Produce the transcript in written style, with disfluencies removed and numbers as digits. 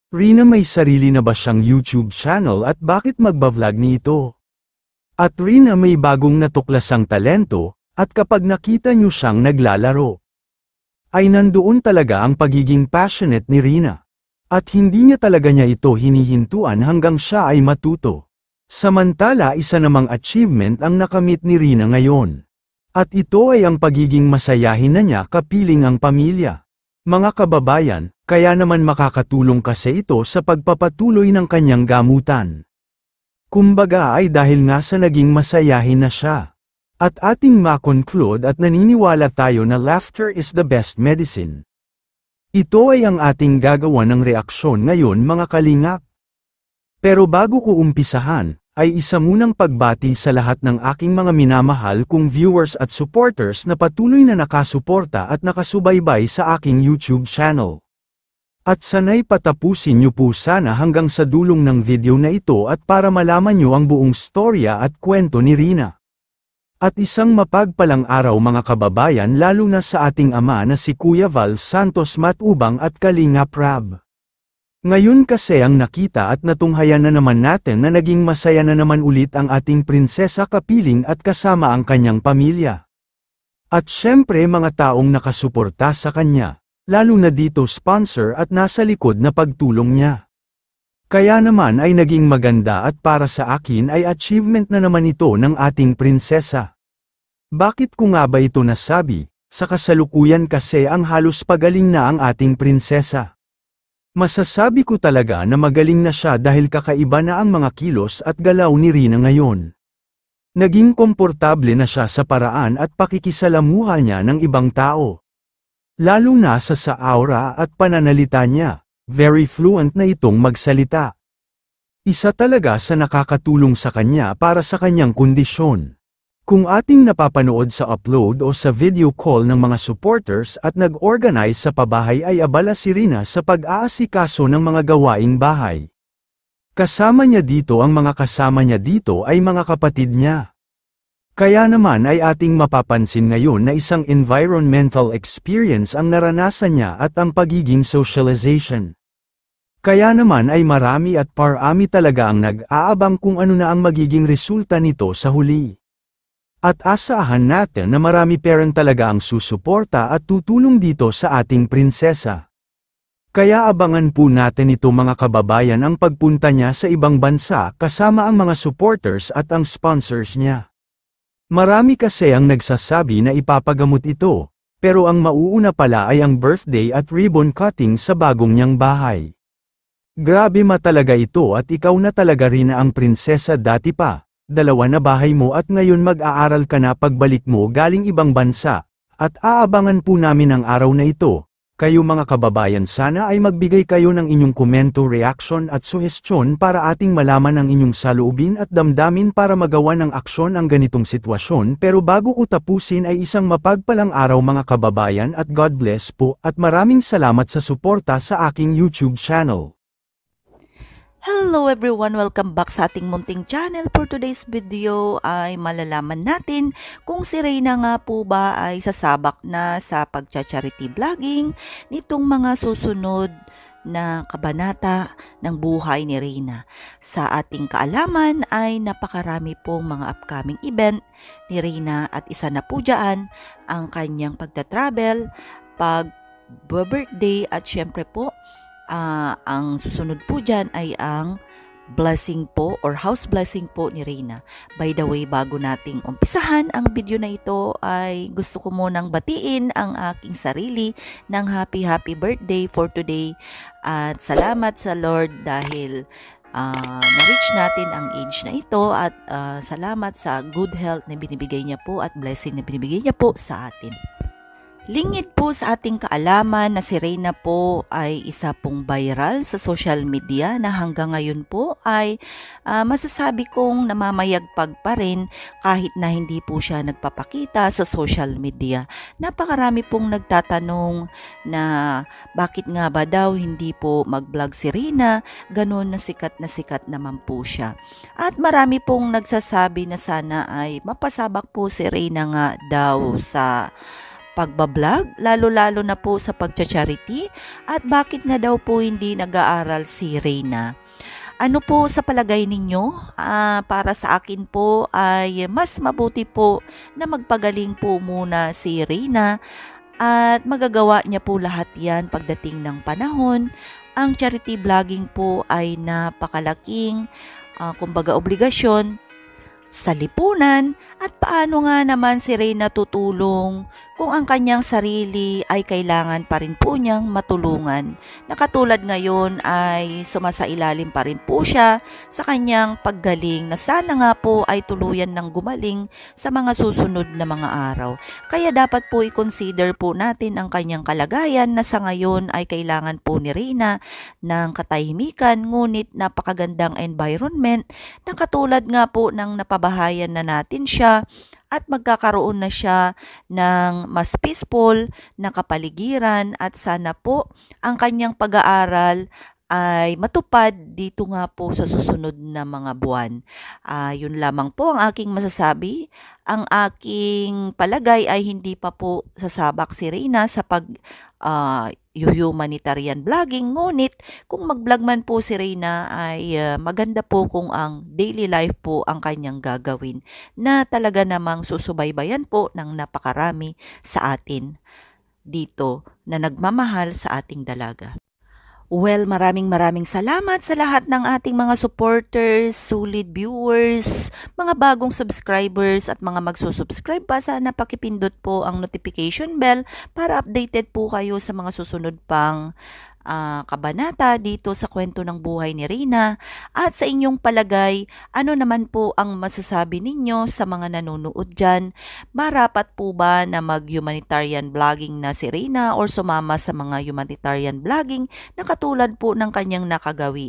Rina, may sarili na ba siyang YouTube channel at bakit magba-vlog nito? At Rina, may bagong natuklasang talento, at kapag nakita niyo siyang naglalaro, ay nandoon talaga ang pagiging passionate ni Rina. At hindi niya talaga ito hinihintuan hanggang siya ay matuto. Samantala, isa namang achievement ang nakamit ni Rina ngayon. At ito ay ang pagiging masayahin na niya kapiling ang pamilya. Mga kababayan, kaya naman makakatulong kasi ito sa pagpapatuloy ng kanyang gamutan. Kumbaga ay dahil nga sa naging masayahin na siya. At ating ma-conclude at naniniwala tayo na laughter is the best medicine. Ito ay ang ating gagawa ng reaksyon ngayon, mga kalingap. Pero bago ko umpisahan, ay isa munang pagbati sa lahat ng aking mga minamahal kong viewers at supporters na patuloy na nakasuporta at nakasubaybay sa aking YouTube channel. At sana'y patapusin niyo po sana hanggang sa dulong ng video na ito at para malaman niyo ang buong storya at kwento ni Rina. At isang mapagpalang araw, mga kababayan, lalo na sa ating ama na si Kuya Val Santos Matubang at Kalingap Rab. Ngayon kasi ang nakita at natunghayan na naman natin na naging masaya na naman ulit ang ating prinsesa kapiling at kasama ang kanyang pamilya. At syempre mga taong nakasuporta sa kanya, lalo na dito sponsor at nasa likod na pagtulong niya. Kaya naman ay naging maganda at para sa akin ay achievement na naman ito ng ating prinsesa. Bakit ko nga ba ito nasabi? Sa kasalukuyan kasi ang halos pagaling na ang ating prinsesa. Masasabi ko talaga na magaling na siya dahil kakaiba na ang mga kilos at galaw ni Rina ngayon. Naging komportable na siya sa paraan at pakikisalamuha niya ng ibang tao. Lalo na sa aura at pananalita niya, very fluent na itong magsalita. Isa talaga sa nakakatulong sa kanya para sa kanyang kondisyon. Kung ating napapanood sa upload o sa video call ng mga supporters at nag-organize sa pabahay ay abala si Rina sa pag-aasikaso ng mga gawaing bahay. Kasama niya dito ang mga kasama niya dito ay mga kapatid niya. Kaya naman ay ating mapapansin ngayon na isang environmental experience ang naranasan niya at ang pagiging socialization. Kaya naman ay marami at parami talaga ang nag-aabang kung ano na ang magiging resulta nito sa huli. At asahan natin na marami parent talaga ang susuporta at tutulong dito sa ating prinsesa. Kaya abangan po natin ito, mga kababayan, ang pagpunta niya sa ibang bansa kasama ang mga supporters at ang sponsors niya. Marami kasi ang nagsasabi na ipapagamot ito, pero ang mauuna pala ay ang birthday at ribbon cutting sa bagong niyang bahay. Grabe talaga ito, at ikaw na talaga rin ang prinsesa dati pa. Dalawa na bahay mo at ngayon mag-aaral ka na pagbalik mo galing ibang bansa, at aabangan po namin ang araw na ito. Kayo mga kababayan, sana ay magbigay kayo ng inyong komento, reaction at suhestyon para ating malaman ang inyong saloobin at damdamin para magawa ng aksyon ang ganitong sitwasyon. Pero bago ko tapusin ay isang mapagpalang araw, mga kababayan, at God bless po at maraming salamat sa suporta sa aking YouTube channel. Hello everyone! Welcome back sa ating munting channel. For today's video ay malalaman natin kung si Reyna nga po ba ay sasabak na sa pagcha-charity vlogging nitong mga susunod na kabanata ng buhay ni Reyna. Sa ating kaalaman ay napakarami pong mga upcoming event ni Reyna at isa na po dyan ang kanyang pagta-travel, pag-birthday at syempre po ang susunod po dyan ay ang blessing po or house blessing po ni Reyna. By the way, bago nating umpisahan ang video na ito ay gusto ko munang batiin ang aking sarili ng happy birthday for today. At salamat sa Lord dahil na-reach natin ang age na ito at salamat sa good health na binibigay niya po at blessing na binibigay niya po sa atin. Lingid po sa ating kaalaman na si Reyna po ay isa pong viral sa social media na hanggang ngayon po ay masasabi kong namamayagpag pa rin kahit na hindi po siya nagpapakita sa social media. Napakarami pong nagtatanong na bakit nga ba daw hindi po mag-vlog si Reyna, ganun na sikat naman po siya. At marami pong nagsasabi na sana ay mapasabak po si Reyna nga daw sa pagbablog, lalo-lalo na po sa pagcha-charity, at bakit nga daw po hindi nag-aaral si Reyna? Ano po sa palagay ninyo? Para sa akin po ay mas mabuti po na magpagaling po muna si Reyna at magagawa niya po lahat yan pagdating ng panahon. Ang charity vlogging po ay napakalaking kumbaga obligasyon sa lipunan, at paano nga naman si Reyna tutulong kung ang kanyang sarili ay kailangan pa rin po niyang matulungan. Nakatulad ngayon ay sumasailalim pa rin po siya sa kanyang paggaling na sana nga po ay tuluyan ng gumaling sa mga susunod na mga araw. Kaya dapat po i-consider po natin ang kanyang kalagayan na sa ngayon ay kailangan po ni Reyna ng katahimikan, ngunit napakagandang environment na katulad nga po ng napabahayan na natin siya at magkakaroon na siya ng mas peaceful na kapaligiran, at sana po ang kanyang pag-aaral ay matupad dito nga po sa susunod na mga buwan. Yun lamang po ang aking masasabi. Ang aking palagay ay hindi pa po sasabak si Reyna sa humanitarian vlogging, ngunit kung mag-vlog man po si Reyna ay maganda po kung ang daily life po ang kanyang gagawin na talaga namang susubaybayan po ng napakarami sa atin dito na nagmamahal sa ating dalaga. Well, maraming salamat sa lahat ng ating mga supporters, solid viewers, mga bagong subscribers at mga magsusubscribe pa. Sana pakipindot po ang notification bell para updated po kayo sa mga susunod pang kabanata dito sa kwento ng buhay ni Reyna. At sa inyong palagay, ano naman po ang masasabi ninyo sa mga nanonood dyan? Marapat po ba na mag-humanitarian vlogging na si Reyna or sumama sa mga humanitarian vlogging na katulad po ng kanyang nakagawi?